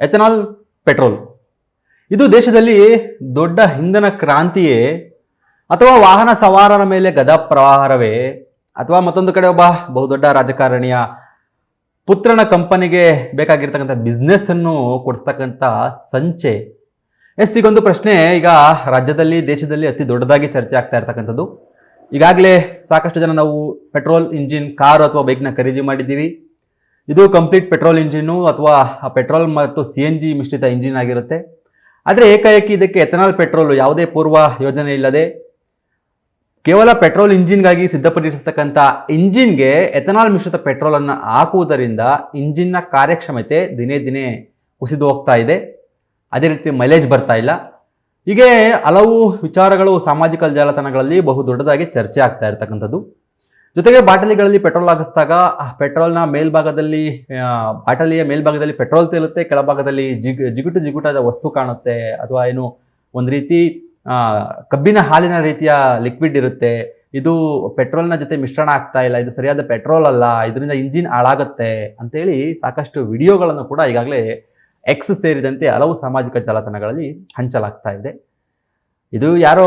Ethanol petrol ಇದು ದೇಶದಲ್ಲಿ ದೊಡ್ಡ ಇಂಧನ ಕ್ರಾಂತಿಯೇ ಅಥವಾ ವಾಹನ ಸವಾರರ ಮೇಲೆ ಗದಾ ಪ್ರಹಾರವೇ ಅಥವಾ ಮತ್ತೊಂದು ಕಡೆ ಒಬ್ಬ ಬಹುದೊಡ್ಡ ರಾಜಕಾರಣಿಯ ಪುತ್ರನ ಕಂಪನಿಗೆ ಬೇಕಾಗಿರ್ತಕ್ಕಂಥ ಬಿಸ್ನೆಸ್ ಅನ್ನು ಕೊಡಿಸ್ತಕ್ಕಂಥ ಸಂಚೆ. ಈಗೊಂದು ಪ್ರಶ್ನೆ ಈಗ ರಾಜ್ಯದಲ್ಲಿ ದೇಶದಲ್ಲಿ ಅತಿ ದೊಡ್ಡದಾಗಿ ಚರ್ಚೆ ಆಗ್ತಾ ಇರ್ತಕ್ಕಂಥದ್ದು. ಈಗಾಗಲೇ ಸಾಕಷ್ಟು ಜನ ನಾವು ಪೆಟ್ರೋಲ್ ಇಂಜಿನ್ ಕಾರು ಅಥವಾ ಬೈಕ್ನ ಖರೀದಿ ಮಾಡಿದ್ದೀವಿ. ಇದು ಕಂಪ್ಲೀಟ್ ಪೆಟ್ರೋಲ್ ಇಂಜಿನ್ನು ಅಥವಾ ಪೆಟ್ರೋಲ್ ಮತ್ತು CNG ಮಿಶ್ರಿತ ಇಂಜಿನ್ ಆಗಿರುತ್ತೆ. ಆದರೆ ಏಕಾಏಕಿ ಇದಕ್ಕೆ ಎಥನಾಲ್ ಪೆಟ್ರೋಲ್ ಯಾವುದೇ ಪೂರ್ವ ಯೋಜನೆ ಇಲ್ಲದೆ ಕೇವಲ ಪೆಟ್ರೋಲ್ ಇಂಜಿನ್ಗಾಗಿ ಸಿದ್ಧಪಡಿಸಿರ್ತಕ್ಕಂಥ ಇಂಜಿನ್ಗೆ ಎಥನಾಲ್ ಮಿಶ್ರಿತ ಪೆಟ್ರೋಲ್ ಅನ್ನು ಹಾಕುವುದರಿಂದ ಇಂಜಿನ್ನ ಕಾರ್ಯಕ್ಷಮತೆ ದಿನೇ ದಿನೇ ಕುಸಿದು ಹೋಗ್ತಾ ಇದೆ. ಅದೇ ರೀತಿ ಮೈಲೇಜ್ ಬರ್ತಾ ಇಲ್ಲ. ಹೀಗೆ ಹಲವು ವಿಚಾರಗಳು ಸಾಮಾಜಿಕ ಜಾಲತಾಣಗಳಲ್ಲಿ ಬಹು ದೊಡ್ಡದಾಗಿ ಚರ್ಚೆ ಆಗ್ತಾ ಇರ್ತಕ್ಕಂಥದ್ದು. ಜೊತೆಗೆ ಬಾಟಲಿಗಳಲ್ಲಿ ಪೆಟ್ರೋಲ್ ಹಾಕಿಸಿದಾಗ ಪೆಟ್ರೋಲ್ನ ಮೇಲ್ಭಾಗದಲ್ಲಿ ಬಾಟಲಿಯ ಮೇಲ್ಭಾಗದಲ್ಲಿ ಪೆಟ್ರೋಲ್ ತೇಲುತ್ತೆ, ಕೆಳಭಾಗದಲ್ಲಿ ಜಿಗುಟಾದ ವಸ್ತು ಕಾಣುತ್ತೆ, ಅಥವಾ ಏನು ಒಂದು ರೀತಿ ಕಬ್ಬಿನ ಹಾಲಿನ ರೀತಿಯ ಲಿಕ್ವಿಡ್ ಇರುತ್ತೆ. ಇದು ಪೆಟ್ರೋಲ್ನ ಜೊತೆ ಮಿಶ್ರಣ ಆಗ್ತಾ ಇಲ್ಲ, ಇದು ಸರಿಯಾದ ಪೆಟ್ರೋಲ್ ಅಲ್ಲ, ಇದರಿಂದ ಇಂಜಿನ್ ಹಾಳಾಗುತ್ತೆ ಅಂತೇಳಿ ಸಾಕಷ್ಟು ವಿಡಿಯೋಗಳನ್ನು ಕೂಡ ಈಗಾಗಲೇ ಎಕ್ಸ್ ಸೇರಿದಂತೆ ಹಲವು ಸಾಮಾಜಿಕ ಜಾಲತಾಣಗಳಲ್ಲಿ ಹಂಚಲಾಗ್ತಾ ಇದೆ. ಇದು ಯಾರೋ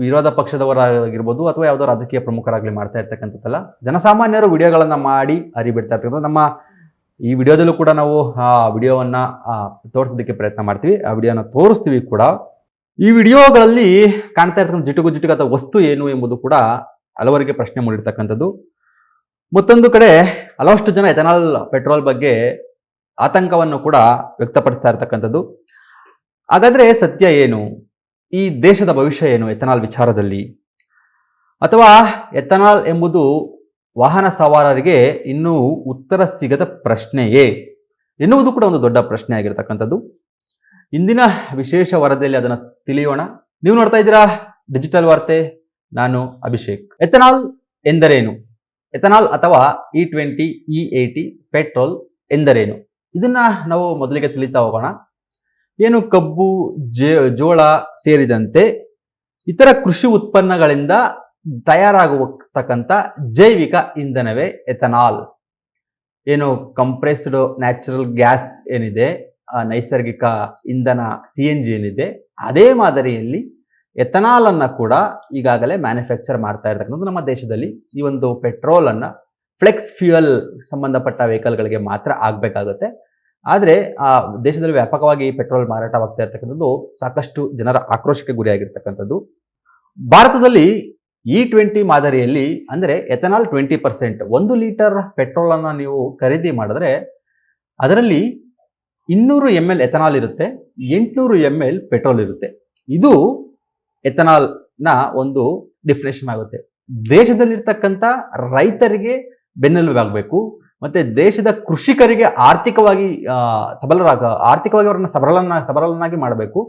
ವಿರೋಧ ಪಕ್ಷದವರಾಗಿರ್ಬೋದು ಅಥವಾ ಯಾವುದೋ ರಾಜಕೀಯ ಪ್ರಮುಖರಾಗಲಿ ಮಾಡ್ತಾ ಇರ್ತಕ್ಕಂಥದ್ದಲ್ಲ. ಜನಸಾಮಾನ್ಯರು ವಿಡಿಯೋಗಳನ್ನು ಮಾಡಿ ಹರಿಬಿಡ್ತಾ ಇರ್ತಕ್ಕಂಥ ನಮ್ಮ ಈ ವಿಡಿಯೋದಲ್ಲೂ ಕೂಡ ನಾವು ಆ ವಿಡಿಯೋವನ್ನು ತೋರಿಸೋದಕ್ಕೆ ಪ್ರಯತ್ನ ಮಾಡ್ತೀವಿ, ಆ ವಿಡಿಯೋನ ತೋರಿಸ್ತೀವಿ ಕೂಡ. ಈ ವಿಡಿಯೋಗಳಲ್ಲಿ ಕಾಣ್ತಾ ಇರ್ತಕ್ಕಂಥ ಜಿಟುಗಾದ ವಸ್ತು ಏನು ಎಂಬುದು ಕೂಡ ಹಲವರಿಗೆ ಪ್ರಶ್ನೆ ಮೂಡಿರ್ತಕ್ಕಂಥದ್ದು. ಮತ್ತೊಂದು ಕಡೆ ಹಲವಷ್ಟು ಜನ ಎಥನಾಲ್ ಪೆಟ್ರೋಲ್ ಬಗ್ಗೆ ಆತಂಕವನ್ನು ಕೂಡ ವ್ಯಕ್ತಪಡಿಸ್ತಾ ಇರ್ತಕ್ಕಂಥದ್ದು. ಹಾಗಾದ್ರೆ ಸತ್ಯ ಏನು? ಈ ದೇಶದ ಭವಿಷ್ಯ ಏನು ಎಥನಾಲ್ ವಿಚಾರದಲ್ಲಿ? ಅಥವಾ ಎಥನಾಲ್ ಎಂಬುದು ವಾಹನ ಸವಾರರಿಗೆ ಇನ್ನೂ ಉತ್ತರ ಸಿಗದ ಪ್ರಶ್ನೆಯೇ ಎನ್ನುವುದು ಕೂಡ ಒಂದು ದೊಡ್ಡ ಪ್ರಶ್ನೆ ಆಗಿರ್ತಕ್ಕಂಥದ್ದು. ಇಂದಿನ ವಿಶೇಷ ವರದಿಯಲ್ಲಿ ಅದನ್ನು ತಿಳಿಯೋಣ. ನೀವು ನೋಡ್ತಾ ಇದ್ದೀರಾ ಡಿಜಿಟಲ್ ವಾರ್ತೆ, ನಾನು ಅಭಿಷೇಕ್. ಎಥನಾಲ್ ಎಂದರೇನು? ಎಥನಾಲ್ ಅಥವಾ E20 E80 ಪೆಟ್ರೋಲ್ ಎಂದರೇನು? ಇದನ್ನ ನಾವು ಮೊದಲಿಗೆ ತಿಳಿತಾ ಹೋಗೋಣ. ಏನು ಕಬ್ಬು, ಜೋಳ ಸೇರಿದಂತೆ ಇತರ ಕೃಷಿ ಉತ್ಪನ್ನಗಳಿಂದ ತಯಾರಾಗತಕ್ಕಂಥ ಜೈವಿಕ ಇಂಧನವೇ ಎಥನಾಲ್. ಏನು ಕಂಪ್ರೆಸ್ಡ್ ನ್ಯಾಚುರಲ್ ಗ್ಯಾಸ್ ಏನಿದೆ, ನೈಸರ್ಗಿಕ ಇಂಧನ CNG ಏನಿದೆ, ಅದೇ ಮಾದರಿಯಲ್ಲಿ ಎಥನಾಲ್ ಅನ್ನ ಕೂಡ ಈಗಾಗಲೇ ಮ್ಯಾನುಫ್ಯಾಕ್ಚರ್ ಮಾಡ್ತಾ ಇರ್ತಕ್ಕಂಥದ್ದು ನಮ್ಮ ದೇಶದಲ್ಲಿ. ಈ ಒಂದು ಪೆಟ್ರೋಲ್ ಅನ್ನ ಫ್ಲೆಕ್ಸ್ ಫ್ಯೂಯಲ್ ಸಂಬಂಧಪಟ್ಟ ವೆಹಿಕಲ್ಗಳಿಗೆ ಮಾತ್ರ ಆಗಬೇಕಾಗುತ್ತೆ. ಆದರೆ ದೇಶದಲ್ಲಿ ವ್ಯಾಪಕವಾಗಿ ಪೆಟ್ರೋಲ್ ಮಾರಾಟವಾಗ್ತಾ ಇರ್ತಕ್ಕಂಥದ್ದು ಸಾಕಷ್ಟು ಜನರ ಆಕ್ರೋಶಕ್ಕೆ ಗುರಿಯಾಗಿರ್ತಕ್ಕಂಥದ್ದು. ಭಾರತದಲ್ಲಿ E20 ಮಾದರಿಯಲ್ಲಿ ಅಂದರೆ ಎಥನಾಲ್ 20%, 1 ಲೀಟರ್ ಪೆಟ್ರೋಲ್ ಅನ್ನ ನೀವು ಖರೀದಿ ಮಾಡಿದ್ರೆ ಅದರಲ್ಲಿ 200 ml ಎಥನಾಲ್ ಇರುತ್ತೆ, 800 ml ಪೆಟ್ರೋಲ್ ಇರುತ್ತೆ. ಇದು ಎಥನಾಲ್ ನ ಒಂದು ಡೆಫಿನೇಷನ್ ಆಗುತ್ತೆ. ದೇಶದಲ್ಲಿರ್ತಕ್ಕಂಥ ರೈತರಿಗೆ ಬೆನ್ನೆಲುಬಾಗಬೇಕು, ಮತ್ತೆ ದೇಶದ ಕೃಷಿಕರಿಗೆ ಆರ್ಥಿಕವಾಗಿ ಅವರನ್ನ ಸಬಲನಾಗಿ ಮಾಡಬೇಕು.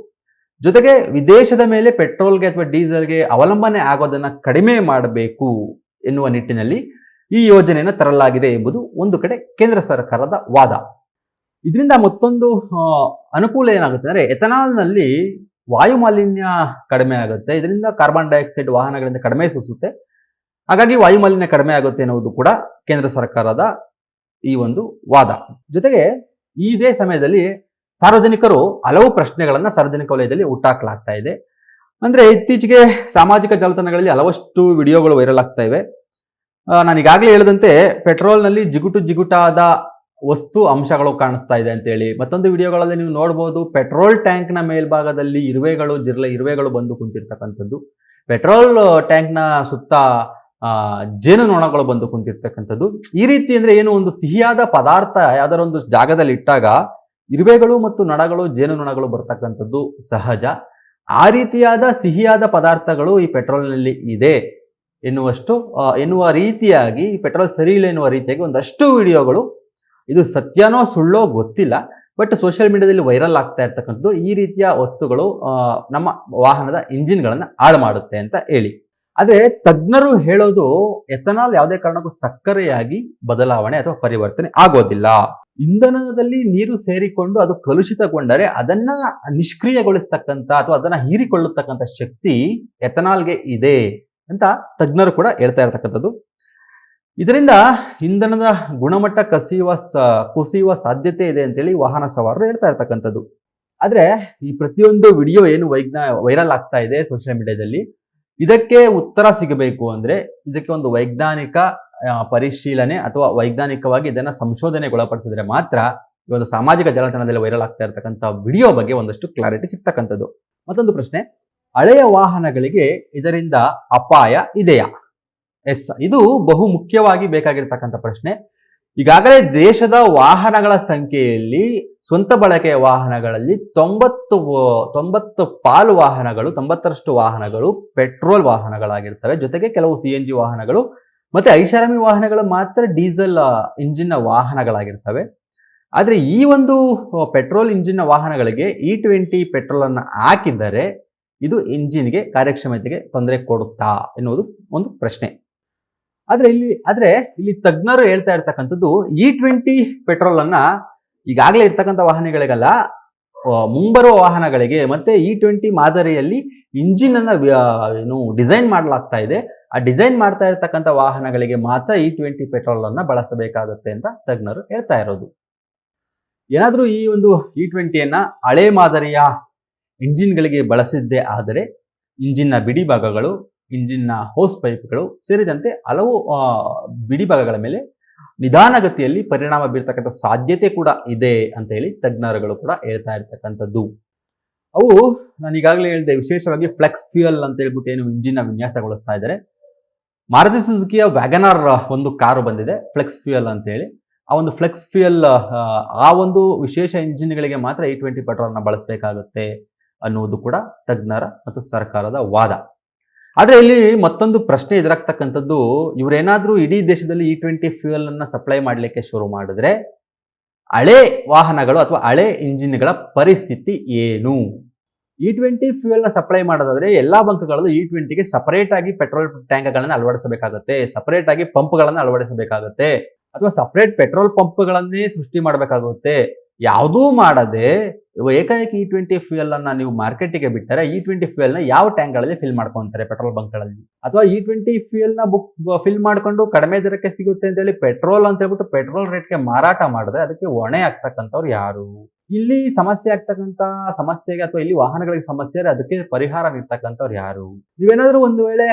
ಜೊತೆಗೆ ವಿದೇಶದ ಮೇಲೆ ಪೆಟ್ರೋಲ್ಗೆ ಅಥವಾ ಡೀಸೆಲ್ಗೆ ಅವಲಂಬನೆ ಆಗೋದನ್ನ ಕಡಿಮೆ ಮಾಡಬೇಕು ಎನ್ನುವ ನಿಟ್ಟಿನಲ್ಲಿ ಈ ಯೋಜನೆಯನ್ನು ತರಲಾಗಿದೆ ಎಂಬುದು ಒಂದು ಕಡೆ ಕೇಂದ್ರ ಸರ್ಕಾರದ ವಾದ. ಇದರಿಂದ ಮತ್ತೊಂದು ಅನುಕೂಲ ಏನಾಗುತ್ತೆ ಅಂದರೆ ಎಥನಾಲ್ನಲ್ಲಿ ವಾಯು ಮಾಲಿನ್ಯ ಕಡಿಮೆ ಆಗುತ್ತೆ. ಇದರಿಂದ ಕಾರ್ಬನ್ ಡೈಆಕ್ಸೈಡ್ ವಾಹನಗಳಿಂದ ಕಡಿಮೆ ಸೂಸುತ್ತೆ. ಹಾಗಾಗಿ ವಾಯು ಮಾಲಿನ್ಯ ಕಡಿಮೆ ಆಗುತ್ತೆ ಎನ್ನುವುದು ಕೂಡ ಕೇಂದ್ರ ಸರ್ಕಾರದ ಈ ಒಂದು ವಾದ. ಜೊತೆಗೆ ಇದೇ ಸಮಯದಲ್ಲಿ ಸಾರ್ವಜನಿಕರು ಹಲವು ಪ್ರಶ್ನೆಗಳನ್ನ ಸಾರ್ವಜನಿಕ ವಲಯದಲ್ಲಿ ಹುಟ್ಟಾಕಲಾಗ್ತಾ ಇದೆ. ಅಂದ್ರೆ ಇತ್ತೀಚೆಗೆ ಸಾಮಾಜಿಕ ಜಾಲತಾಣಗಳಲ್ಲಿ ಹಲವಷ್ಟು ವಿಡಿಯೋಗಳು ವೈರಲ್ ಆಗ್ತಾ ಇವೆ. ನಾನು ಈಗಾಗಲೇ ಹೇಳಿದಂತೆ ಪೆಟ್ರೋಲ್ನಲ್ಲಿ ಜಿಗುಟಾದ ವಸ್ತು ಅಂಶಗಳು ಕಾಣಿಸ್ತಾ ಇದೆ ಅಂತೇಳಿ. ಮತ್ತೊಂದು ವಿಡಿಯೋಗಳಲ್ಲಿ ನೀವು ನೋಡ್ಬೋದು, ಪೆಟ್ರೋಲ್ ಟ್ಯಾಂಕ್ನ ಮೇಲ್ಭಾಗದಲ್ಲಿ ಇರುವೆಗಳು ಬಂದು ಕುಂತಿರ್ತಕ್ಕಂಥದ್ದು, ಪೆಟ್ರೋಲ್ ಟ್ಯಾಂಕ್ನ ಸುತ್ತ ಜೇನುನೊಣಗಳು ಬಂದು ಕುಂತಿರ್ತಕ್ಕಂಥದ್ದು. ಈ ರೀತಿ ಅಂದ್ರೆ ಏನು, ಒಂದು ಸಿಹಿಯಾದ ಪದಾರ್ಥ ಯಾವ್ದಾರ ಒಂದು ಜಾಗದಲ್ಲಿ ಇಟ್ಟಾಗ ಇರುವೆಗಳು ಮತ್ತು ಜೇನುನೊಣಗಳು ಬರ್ತಕ್ಕಂಥದ್ದು ಸಹಜ. ಆ ರೀತಿಯಾದ ಸಿಹಿಯಾದ ಪದಾರ್ಥಗಳು ಈ ಪೆಟ್ರೋಲ್ನಲ್ಲಿ ಇದೆ ಎನ್ನುವ ರೀತಿಯಾಗಿ, ಪೆಟ್ರೋಲ್ ಸರಿ ಇಲ್ಲ ಎನ್ನುವ ರೀತಿಯಾಗಿ ಒಂದಷ್ಟು ವಿಡಿಯೋಗಳು, ಇದು ಸತ್ಯನೋ ಸುಳ್ಳೋ ಗೊತ್ತಿಲ್ಲ, ಬಟ್ ಸೋಷಿಯಲ್ ಮೀಡಿಯಾದಲ್ಲಿ ವೈರಲ್ ಆಗ್ತಾ ಇರ್ತಕ್ಕಂಥದ್ದು ಈ ರೀತಿಯ ವಸ್ತುಗಳು ನಮ್ಮ ವಾಹನದ ಇಂಜಿನ್ಗಳನ್ನು ಹಾಳು ಮಾಡುತ್ತೆ ಅಂತ ಹೇಳಿ. ಆದ್ರೆ ತಜ್ಞರು ಹೇಳೋದು ಎಥನಾಲ್ ಯಾವುದೇ ಕಾರಣಕ್ಕೂ ಸಕ್ಕರೆಯಾಗಿ ಬದಲಾವಣೆ ಅಥವಾ ಪರಿವರ್ತನೆ ಆಗೋದಿಲ್ಲ. ಇಂಧನದಲ್ಲಿ ನೀರು ಸೇರಿಕೊಂಡು ಅದು ಕಲುಷಿತಗೊಂಡರೆ ಅದನ್ನ ನಿಷ್ಕ್ರಿಯಗೊಳಿಸ್ತಕ್ಕಂಥ ಅಥವಾ ಅದನ್ನ ಹೀರಿಕೊಳ್ಳತಕ್ಕಂಥ ಶಕ್ತಿ ಎಥನಾಲ್ಗೆ ಇದೆ ಅಂತ ತಜ್ಞರು ಕೂಡ ಹೇಳ್ತಾ ಇರ್ತಕ್ಕಂಥದ್ದು. ಇದರಿಂದ ಇಂಧನದ ಗುಣಮಟ್ಟ ಕುಸಿಯುವ ಸಾಧ್ಯತೆ ಇದೆ ಅಂತೇಳಿ ವಾಹನ ಸವಾರರು ಹೇಳ್ತಾ ಇರ್ತಕ್ಕಂಥದ್ದು. ಆದ್ರೆ ಈ ಪ್ರತಿಯೊಂದು ವಿಡಿಯೋ ಏನು ವೈರಲ್ ಆಗ್ತಾ ಇದೆ ಸೋಷಿಯಲ್ ಮೀಡಿಯಾದಲ್ಲಿ, ಇದಕ್ಕೆ ಉತ್ತರ ಸಿಗಬೇಕು ಅಂದ್ರೆ ಇದಕ್ಕೆ ಒಂದು ವೈಜ್ಞಾನಿಕ ಪರಿಶೀಲನೆ ಅಥವಾ ವೈಜ್ಞಾನಿಕವಾಗಿ ಇದನ್ನ ಸಂಶೋಧನೆಗೆ ಒಳಪಡಿಸಿದ್ರೆ ಮಾತ್ರ ಈ ಒಂದು ಸಾಮಾಜಿಕ ಜಾಲತಾಣದಲ್ಲಿ ವೈರಲ್ ಆಗ್ತಾ ಇರತಕ್ಕಂಥ ವಿಡಿಯೋ ಬಗ್ಗೆ ಒಂದಷ್ಟು ಕ್ಲಾರಿಟಿ ಸಿಗ್ತಕ್ಕಂಥದ್ದು. ಮತ್ತೊಂದು ಪ್ರಶ್ನೆ, ಹಳೆಯ ವಾಹನಗಳಿಗೆ ಇದರಿಂದ ಅಪಾಯ ಇದೆಯಾ? ಎಸ್, ಇದು ಬಹು ಮುಖ್ಯವಾಗಿ ಬೇಕಾಗಿರ್ತಕ್ಕಂಥ ಪ್ರಶ್ನೆ. ಈಗಾಗಲೇ ದೇಶದ ವಾಹನಗಳ ಸಂಖ್ಯೆಯಲ್ಲಿ ಸ್ವಂತ ಬಳಕೆಯ ವಾಹನಗಳಲ್ಲಿ 90 ಪಾಲು ವಾಹನಗಳು, 90ರಷ್ಟು ವಾಹನಗಳು ಪೆಟ್ರೋಲ್ ವಾಹನಗಳಾಗಿರ್ತವೆ. ಜೊತೆಗೆ ಕೆಲವು CNG ವಾಹನಗಳು ಮತ್ತೆ ಐಷಾರಾಮಿ ವಾಹನಗಳು ಮಾತ್ರ ಡೀಸೆಲ್ ಇಂಜಿನ್ ವಾಹನಗಳಾಗಿರ್ತವೆ. ಆದ್ರೆ ಈ ಒಂದು ಪೆಟ್ರೋಲ್ ಇಂಜಿನ್ ವಾಹನಗಳಿಗೆ E20 ಪೆಟ್ರೋಲ್ ಅನ್ನು ಹಾಕಿದರೆ ಇದು ಇಂಜಿನ್ಗೆ ಕಾರ್ಯಕ್ಷಮತೆಗೆ ತೊಂದರೆ ಕೊಡುತ್ತಾ ಎನ್ನುವುದು ಒಂದು ಪ್ರಶ್ನೆ. ಆದ್ರೆ ಇಲ್ಲಿ ತಜ್ಞರು ಹೇಳ್ತಾ ಇರ್ತಕ್ಕಂಥದ್ದು E20 ಪೆಟ್ರೋಲ್ ಅನ್ನ ಈಗಾಗಲೇ ಇರ್ತಕ್ಕಂಥ ವಾಹನಗಳಿಗೆಲ್ಲ, ಮುಂಬರುವ ವಾಹನಗಳಿಗೆ ಮತ್ತೆ E20 ಮಾದರಿಯಲ್ಲಿ ಇಂಜಿನ್ ಅನ್ನ ಡಿಸೈನ್ ಮಾಡಲಾಗ್ತಾ ಇದೆ. ಆ ಡಿಸೈನ್ ಮಾಡ್ತಾ ಇರ್ತಕ್ಕಂಥ ವಾಹನಗಳಿಗೆ ಮಾತ್ರ E20 ಪೆಟ್ರೋಲ್ ಅನ್ನ ಬಳಸಬೇಕಾಗುತ್ತೆ ಅಂತ ತಜ್ಞರು ಹೇಳ್ತಾ ಇರೋದು. ಏನಾದ್ರೂ ಈ ಒಂದು E20 ಹಳೆ ಮಾದರಿಯ ಇಂಜಿನ್ಗಳಿಗೆ ಬಳಸಿದ್ದೇ ಆದರೆ ಇಂಜಿನ್ನ ಬಿಡಿ ಭಾಗಗಳು, ಇಂಜಿನ್ನ ಹೋಸ್ ಪೈಪ್ಗಳು ಸೇರಿದಂತೆ ಹಲವು ಬಿಡಿ ಭಾಗಗಳ ಮೇಲೆ ನಿಧಾನಗತಿಯಲ್ಲಿ ಪರಿಣಾಮ ಬೀರ್ತಕ್ಕಂಥ ಸಾಧ್ಯತೆ ಕೂಡ ಇದೆ ಅಂತ ಹೇಳಿ ತಜ್ಞರುಗಳು ಕೂಡ ಹೇಳ್ತಾ ಇರ್ತಕ್ಕಂಥದ್ದು. ಅವು ನಾನು ಈಗಾಗಲೇ ಹೇಳಿದೆ, ವಿಶೇಷವಾಗಿ ಫ್ಲೆಕ್ಸ್ ಫ್ಯೂಯಲ್ ಅಂತ ಹೇಳ್ಬಿಟ್ಟು ಏನು ಇಂಜಿನ್ ವಿನ್ಯಾಸಗೊಳಿಸ್ತಾ ಇದ್ದಾರೆ. ಮಾರುತಿ ಸುಜುಕಿಯ ವ್ಯಾಗನಾರ್ ಒಂದು ಕಾರು ಬಂದಿದೆ ಫ್ಲೆಕ್ಸ್ ಫ್ಯೂಯಲ್ ಅಂತ ಹೇಳಿ. ಆ ಒಂದು ಫ್ಲೆಕ್ಸ್ ಫ್ಯೂಯಲ್ ಆ ಒಂದು ವಿಶೇಷ ಇಂಜಿನ್ಗಳಿಗೆ ಮಾತ್ರ E20 ಪೆಟ್ರೋಲ್ನ ಬಳಸಬೇಕಾಗುತ್ತೆ ಅನ್ನುವುದು ಕೂಡ ತಜ್ಞರ ಮತ್ತು ಸರ್ಕಾರದ ವಾದ. ಆದ್ರೆ ಇಲ್ಲಿ ಮತ್ತೊಂದು ಪ್ರಶ್ನೆ ಎದುರಾಗ್ತಕ್ಕಂಥದ್ದು, ಇವರೇನಾದ್ರೂ ಇಡೀ ದೇಶದಲ್ಲಿ E20 ಫ್ಯೂಯಲ್ ಅನ್ನ ಸಪ್ಲೈ ಮಾಡಲಿಕ್ಕೆ ಶುರು ಮಾಡಿದ್ರೆ ಹಳೆ ವಾಹನಗಳು ಅಥವಾ ಹಳೆ ಇಂಜಿನ್ಗಳ ಪರಿಸ್ಥಿತಿ ಏನು? E20 ಫ್ಯೂಯಲ್ ನ ಸಪ್ಲೈ ಮಾಡೋದಾದ್ರೆ ಎಲ್ಲಾ ಬಂಕ್ಗಳಲ್ಲೂ E20ಗೆ ಸಪರೇಟ್ ಆಗಿ ಪೆಟ್ರೋಲ್ ಟ್ಯಾಂಕ್ಗಳನ್ನು ಅಳವಡಿಸಬೇಕಾಗುತ್ತೆ, ಸಪರೇಟ್ ಆಗಿ ಪಂಪ್ಗಳನ್ನು ಅಳವಡಿಸಬೇಕಾಗುತ್ತೆ, ಅಥವಾ ಸಪರೇಟ್ ಪೆಟ್ರೋಲ್ ಪಂಪ್ಗಳನ್ನೇ ಸೃಷ್ಟಿ ಮಾಡಬೇಕಾಗುತ್ತೆ. ಯಾವುದೂ ಮಾಡದೆ ಏಕಾಏಕಿ E20 ಫ್ಯೂಯಲ್ ಅನ್ನ ನೀವು ಮಾರ್ಕೆಟಿಗೆ ಬಿಟ್ಟರೆ E20 ಫ್ಯೂಯಲ್ ನ ಯಾವ ಟ್ಯಾಂಕ್ಗಳಲ್ಲಿ ಫಿಲ್ ಮಾಡ್ಕೊಂತಾರೆ ಪೆಟ್ರೋಲ್ ಬಂಕ್ಗಳಲ್ಲಿ? ಅಥವಾ E20 ಫ್ಯೂಯಲ್ ನ ಫಿಲ್ ಮಾಡ್ಕೊಂಡು ಕಡಿಮೆ ದರಕ್ಕೆ ಸಿಗುತ್ತೆ ಅಂತ ಹೇಳಿ ಪೆಟ್ರೋಲ್ ಅಂತ ಹೇಳ್ಬಿಟ್ಟು ಪೆಟ್ರೋಲ್ ರೇಟ್ಗೆ ಮಾರಾಟ ಮಾಡಿದ್ರೆ ಅದಕ್ಕೆ ಹೊಣೆ ಆಗ್ತಕ್ಕಂಥವ್ರು ಯಾರು? ಇಲ್ಲಿ ಸಮಸ್ಯೆ ಆಗ್ತಕ್ಕಂಥ ಸಮಸ್ಯೆಗೆ ಅಥವಾ ಇಲ್ಲಿ ವಾಹನಗಳಿಗೆ ಸಮಸ್ಯೆ ಇದ್ರೆ ಅದಕ್ಕೆ ಪರಿಹಾರ ನೀಡ್ತಕ್ಕಂಥವ್ರು ಯಾರು? ನೀವೇನಾದ್ರೂ ಒಂದು ವೇಳೆ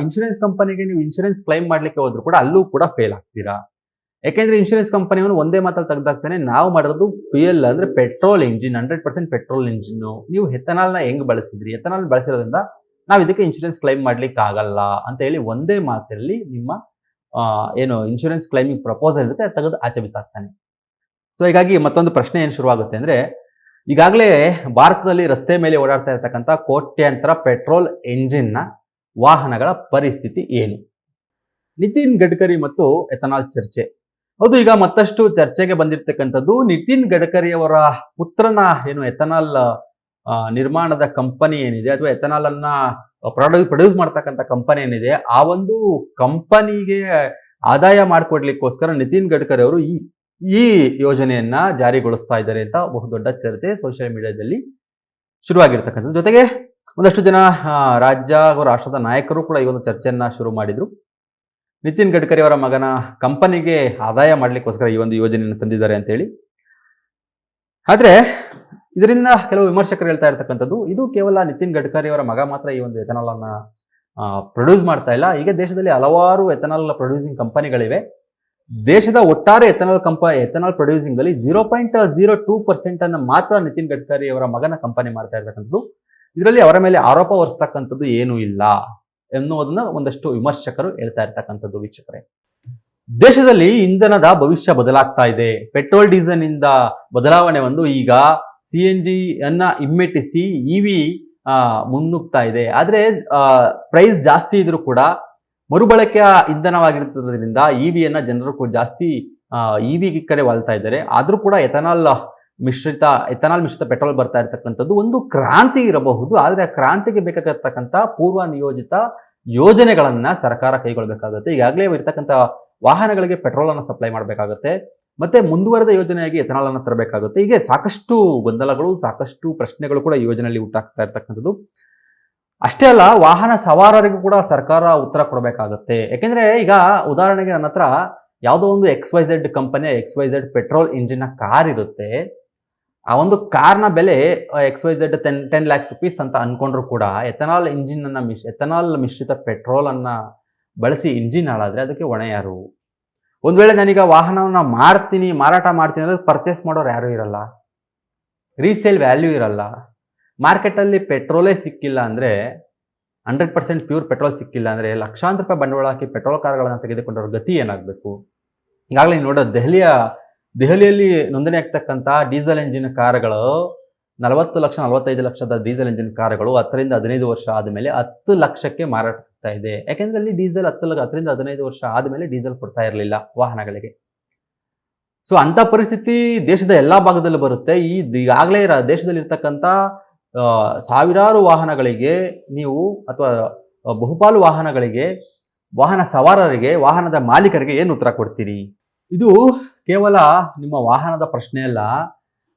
ಇನ್ಶೂರೆನ್ಸ್ ಕಂಪನಿಗೆ ನೀವು ಇನ್ಶೂರೆನ್ಸ್ ಕ್ಲೈಮ್ ಮಾಡ್ಲಿಕ್ಕೆ ಹೋದ್ರು ಕೂಡ ಅಲ್ಲೂ ಕೂಡ ಫೇಲ್ ಆಗ್ತೀರಾ. ಯಾಕೆಂದ್ರೆ ಇನ್ಶೂರೆನ್ಸ್ ಕಂಪನಿಯವನು ಒಂದೇ ಮಾತಲ್ಲಿ ತೆಗೆದಾಕ್ತಾನೆ, ನಾವು ಮಾಡೋದು ಫ್ಯೂಯಲ್ ಅಂದ್ರೆ ಪೆಟ್ರೋಲ್ ಇಂಜಿನ್, 100% ಪೆಟ್ರೋಲ್ ಇಂಜಿನ್, ನೀವು ಎಥನಾಲ್ನ ಹೆಂಗ್ ಬಳಸಿದ್ರಿ, ಎಥನಾಲ್ ಬಳಸಿರೋದ್ರಿಂದ ನಾವು ಇದಕ್ಕೆ ಇನ್ಶೂರೆನ್ಸ್ ಕ್ಲೈಮ್ ಮಾಡ್ಲಿಕ್ಕೆ ಆಗಲ್ಲ ಅಂತ ಹೇಳಿ ಒಂದೇ ಮಾತಲ್ಲಿ ನಿಮ್ಮ ಏನು ಇನ್ಶೂರೆನ್ಸ್ ಕ್ಲೈಮಿಂಗ್ ಪ್ರಪೋಸಲ್ ಇರುತ್ತೆ ಅದು ತೆಗೆದು ಆಚೆ ಬಿಸಾಕ್ತಾನೆ. ಸೊ ಹೀಗಾಗಿ ಮತ್ತೊಂದು ಪ್ರಶ್ನೆ ಏನು ಶುರುವಾಗುತ್ತೆ ಅಂದ್ರೆ, ಈಗಾಗಲೇ ಭಾರತದಲ್ಲಿ ರಸ್ತೆ ಮೇಲೆ ಓಡಾಡ್ತಾ ಇರತಕ್ಕಂಥ ಕೋಟ್ಯಾಂತರ ಪೆಟ್ರೋಲ್ ಇಂಜಿನ್ನ ವಾಹನಗಳ ಪರಿಸ್ಥಿತಿ ಏನು? ನಿತಿನ್ ಗಡ್ಕರಿ ಮತ್ತು ಎಥನಾಲ್ ಚರ್ಚೆ. ಹೌದು, ಈಗ ಮತ್ತಷ್ಟು ಚರ್ಚೆಗೆ ಬಂದಿರತಕ್ಕಂಥದ್ದು ನಿತಿನ್ ಗಡ್ಕರಿ ಅವರ ಪುತ್ರನ ಏನು ಎಥನಾಲ್ ನಿರ್ಮಾಣದ ಕಂಪನಿ ಏನಿದೆ ಅಥವಾ ಎಥನಾಲ್ ಅನ್ನ ಪ್ರೊಡ್ಯೂಸ್ ಮಾಡ್ತಕ್ಕಂಥ ಕಂಪನಿ ಏನಿದೆ, ಆ ಒಂದು ಕಂಪನಿಗೆ ಆದಾಯ ಮಾಡಿಕೊಡ್ಲಿಕ್ಕೋಸ್ಕರ ನಿತಿನ್ ಗಡ್ಕರಿ ಅವರು ಈ ಯೋಜನೆಯನ್ನ ಜಾರಿಗೊಳಿಸ್ತಾ ಇದ್ದಾರೆ ಅಂತ ಬಹುದೊಡ್ಡ ಚರ್ಚೆ ಸೋಷಿಯಲ್ ಮೀಡಿಯಾದಲ್ಲಿ ಶುರುವಾಗಿರ್ತಕ್ಕಂಥದ್ದು. ಜೊತೆಗೆ ಒಂದಷ್ಟು ಜನ ರಾಷ್ಟ್ರದ ನಾಯಕರು ಕೂಡ ಈ ಒಂದು ಚರ್ಚೆಯನ್ನ ಶುರು ಮಾಡಿದ್ರು. ನಿತಿನ್ ಗಡ್ಕರಿ ಅವರ ಮಗನ ಕಂಪನಿಗೆ ಆದಾಯ ಮಾಡ್ಲಿಕ್ಕೋಸ್ಕರ ಈ ಒಂದು ಯೋಜನೆಯನ್ನು ತಂದಿದ್ದಾರೆ ಅಂತ ಹೇಳಿ. ಆದ್ರೆ ಇದರಿಂದ ಕೆಲವು ವಿಮರ್ಶಕರು ಹೇಳ್ತಾ ಇರ್ತಕ್ಕಂಥದ್ದು, ಇದು ಕೇವಲ ನಿತಿನ್ ಗಡ್ಕರಿ ಅವರ ಮಗ ಮಾತ್ರ ಈ ಒಂದು ಎಥನಾಲ್ ಅನ್ನ ಪ್ರೊಡ್ಯೂಸ್ ಮಾಡ್ತಾ ಇಲ್ಲ. ಈಗ ದೇಶದಲ್ಲಿ ಹಲವಾರು ಎಥನಾಲ್ ಪ್ರೊಡ್ಯೂಸಿಂಗ್ ಕಂಪನಿಗಳಿವೆ. ದೇಶದ ಒಟ್ಟಾರೆ ಎಥನಾಲ್ ಪ್ರೊಡ್ಯೂಸಿಂಗ್ ಅಲ್ಲಿ 0.02% ಅನ್ನು ಮಾತ್ರ ನಿತಿನ್ ಗಡ್ಕರಿ ಅವರ ಮಗನ ಕಂಪನಿ ಮಾಡ್ತಾ ಇರ್ತಕ್ಕಂಥದ್ದು. ಇದರಲ್ಲಿ ಅವರ ಮೇಲೆ ಆರೋಪ ಹೊರಿಸ್ತಕ್ಕಂಥದ್ದು ಏನೂ ಇಲ್ಲ ಎನ್ನುವುದನ್ನ ಒಂದಷ್ಟು ವಿಮರ್ಶಕರು ಹೇಳ್ತಾ ಇರ್ತಕ್ಕಂಥದ್ದು. ವೀಕ್ಷಕರೇ, ದೇಶದಲ್ಲಿ ಇಂಧನದ ಭವಿಷ್ಯ ಬದಲಾಗ್ತಾ ಇದೆ. ಪೆಟ್ರೋಲ್ ಡೀಸೆಲ್ ಇಂದ ಬದಲಾವಣೆ ಒಂದು ಈಗ CNG ಅನ್ನ ಹಿಮ್ಮೆಟ್ಟಿಸಿ EV ಮುನ್ನುಗ್ತಾ ಇದೆ. ಆದ್ರೆ ಪ್ರೈಸ್ ಜಾಸ್ತಿ ಇದ್ರೂ ಕೂಡ ಮರುಬಳಕೆಯ ಇಂಧನವಾಗಿರ್ತದ್ರಿಂದ EV ಅನ್ನ ಜನರು ಜಾಸ್ತಿ EV ಕಡೆ ವಾಲ್ತಾ ಇದ್ದಾರೆ. ಆದ್ರೂ ಕೂಡ ಎಥನಾಲ್ ಮಿಶ್ರಿತ ಪೆಟ್ರೋಲ್ ಬರ್ತಾ ಇರ್ತಕ್ಕಂಥದ್ದು ಒಂದು ಕ್ರಾಂತಿ ಇರಬಹುದು. ಆದ್ರೆ ಆ ಕ್ರಾಂತಿಗೆ ಬೇಕಾಗಿರ್ತಕ್ಕಂಥ ಪೂರ್ವ ನಿಯೋಜಿತ ಯೋಜನೆಗಳನ್ನ ಸರ್ಕಾರ ಕೈಗೊಳ್ಳಬೇಕಾಗುತ್ತೆ. ಈಗಾಗಲೇ ಇರ್ತಕ್ಕಂಥ ವಾಹನಗಳಿಗೆ ಪೆಟ್ರೋಲ್ ಅನ್ನು ಸಪ್ಲೈ ಮಾಡಬೇಕಾಗುತ್ತೆ, ಮತ್ತೆ ಮುಂದುವರೆದ ಯೋಜನೆಯಾಗಿ ಎಥನಾಲ್ ಅನ್ನು ತರಬೇಕಾಗುತ್ತೆ. ಹೀಗೆ ಸಾಕಷ್ಟು ಗೊಂದಲಗಳು, ಸಾಕಷ್ಟು ಪ್ರಶ್ನೆಗಳು ಕೂಡ ಈ ಯೋಜನೆಯಲ್ಲಿ ಹುಟ್ಟಾಗ್ತಾ ಇರ್ತಕ್ಕಂಥದ್ದು. ಅಷ್ಟೇ ಅಲ್ಲ, ವಾಹನ ಸವಾರರಿಗೂ ಕೂಡ ಸರ್ಕಾರ ಉತ್ತರ ಕೊಡಬೇಕಾಗುತ್ತೆ. ಯಾಕೆಂದ್ರೆ ಈಗ ಉದಾಹರಣೆಗೆ ನನ್ನ ಹತ್ರ ಯಾವುದೋ ಒಂದು XYZ ಕಂಪನಿಯ XYZ ಪೆಟ್ರೋಲ್ ಇಂಜಿನ್ ಕಾರ್ ಇರುತ್ತೆ. ಆ ಒಂದು ಕಾರ್ನ ಬೆಲೆ XYZ 10 ಲ್ಯಾಕ್ಸ್ ರುಪೀಸ್ ಅಂತ ಅನ್ಕೊಂಡ್ರು ಕೂಡ ಎಥನಾಲ್ ಮಿಶ್ರಿತ ಪೆಟ್ರೋಲ್ ಅನ್ನ ಬಳಸಿ ಇಂಜಿನ್ ಹಾಳಾದ್ರೆ ಅದಕ್ಕೆ ಹೊಣೆ ಯಾರು? ಒಂದ್ ವೇಳೆ ನಾನೀಗ ವಾಹನವನ್ನ ಮಾರಾಟ ಮಾಡ್ತೀನಿ ಅಂದ್ರೆ ಪರ್ಚೇಸ್ ಮಾಡೋರು ಯಾರು ಇರಲ್ಲ, ರೀಸೇಲ್ ವ್ಯಾಲ್ಯೂ ಇರಲ್ಲ. ಮಾರ್ಕೆಟಲ್ಲಿ ಪೆಟ್ರೋಲೇ ಸಿಕ್ಕಿಲ್ಲ ಅಂದರೆ, 100% ಪ್ಯೂರ್ ಪೆಟ್ರೋಲ್ ಸಿಕ್ಕಿಲ್ಲ ಅಂದರೆ, ಲಕ್ಷಾಂತರ ರೂಪಾಯಿ ಬಂಡವಾಳ ಹಾಕಿ ಪೆಟ್ರೋಲ್ ಕಾರ್ಗಳನ್ನು ತೆಗೆದುಕೊಂಡವ್ರ ಗತಿ ಏನಾಗಬೇಕು? ಈಗಾಗಲೇ ನೀವು ದೆಹಲಿಯಲ್ಲಿ ನೋಂದಣಿ ಆಗ್ತಕ್ಕಂಥ ಡೀಸೆಲ್ ಎಂಜಿನ್ ಕಾರುಗಳು 40 ಲಕ್ಷ 45 ಲಕ್ಷದ ಡೀಸೆಲ್ ಎಂಜಿನ್ ಕಾರುಗಳು 10 ರಿಂದ 15 ವರ್ಷ ಆದಮೇಲೆ 10 ಲಕ್ಷಕ್ಕೆ ಮಾರಾಟ ಆಗ್ತಾ ಇದೆ. ಯಾಕೆಂದ್ರೆ ಅಲ್ಲಿ ಡೀಸೆಲ್ 10 ರಿಂದ 15 ವರ್ಷ ಆದಮೇಲೆ ಡೀಸೆಲ್ ಕೊಡ್ತಾ ಇರಲಿಲ್ಲ ವಾಹನಗಳಿಗೆ. ಸೊ ಅಂತ ಪರಿಸ್ಥಿತಿ ದೇಶದ ಎಲ್ಲಾ ಭಾಗದಲ್ಲೂ ಬರುತ್ತೆ. ಈಗಾಗಲೇ ದೇಶದಲ್ಲಿ ಇರ್ತಕ್ಕಂಥ ಸಾವಿರಾರು ವಾಹನಗಳಿಗೆ ನೀವು ಅಥವಾ ಬಹುಪಾಲು ವಾಹನಗಳಿಗೆ, ವಾಹನ ಸವಾರರಿಗೆ, ವಾಹನದ ಮಾಲೀಕರಿಗೆ ಏನು ಉತ್ತರ ಕೊಡ್ತೀರಿ? ಇದು ಕೇವಲ ನಿಮ್ಮ ವಾಹನದ ಪ್ರಶ್ನೆ ಅಲ್ಲ,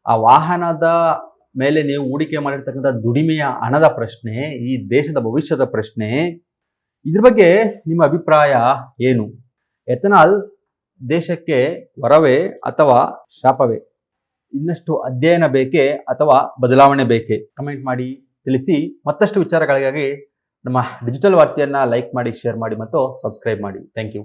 ಆ ವಾಹನದ ಮೇಲೆ ನೀವು ಹೂಡಿಕೆ ಮಾಡಿರ್ತಕ್ಕಂಥ ದುಡಿಮೆಯ ಹಣದ ಪ್ರಶ್ನೆ, ಈ ದೇಶದ ಭವಿಷ್ಯದ ಪ್ರಶ್ನೆ. ಇದ್ರ ಬಗ್ಗೆ ನಿಮ್ಮ ಅಭಿಪ್ರಾಯ ಏನು? ಎಥನಾಲ್ ದೇಶಕ್ಕೆ ವರವೇ ಅಥವಾ ಶಾಪವೇ? ಇನ್ನಷ್ಟು ಅಧ್ಯಯನ ಬೇಕೇ ಅಥವಾ ಬದಲಾವಣೆ ಬೇಕೇ? ಕಮೆಂಟ್ ಮಾಡಿ ತಿಳಿಸಿ. ಮತ್ತಷ್ಟು ವಿಚಾರಗಳಿಗಾಗಿ ನಮ್ಮ ಡಿಜಿಟಲ್ ವಾರ್ತೆಯನ್ನು ಲೈಕ್ ಮಾಡಿ, ಶೇರ್ ಮಾಡಿ ಮತ್ತು ಸಬ್ಸ್ಕ್ರೈಬ್ ಮಾಡಿ. Thank you.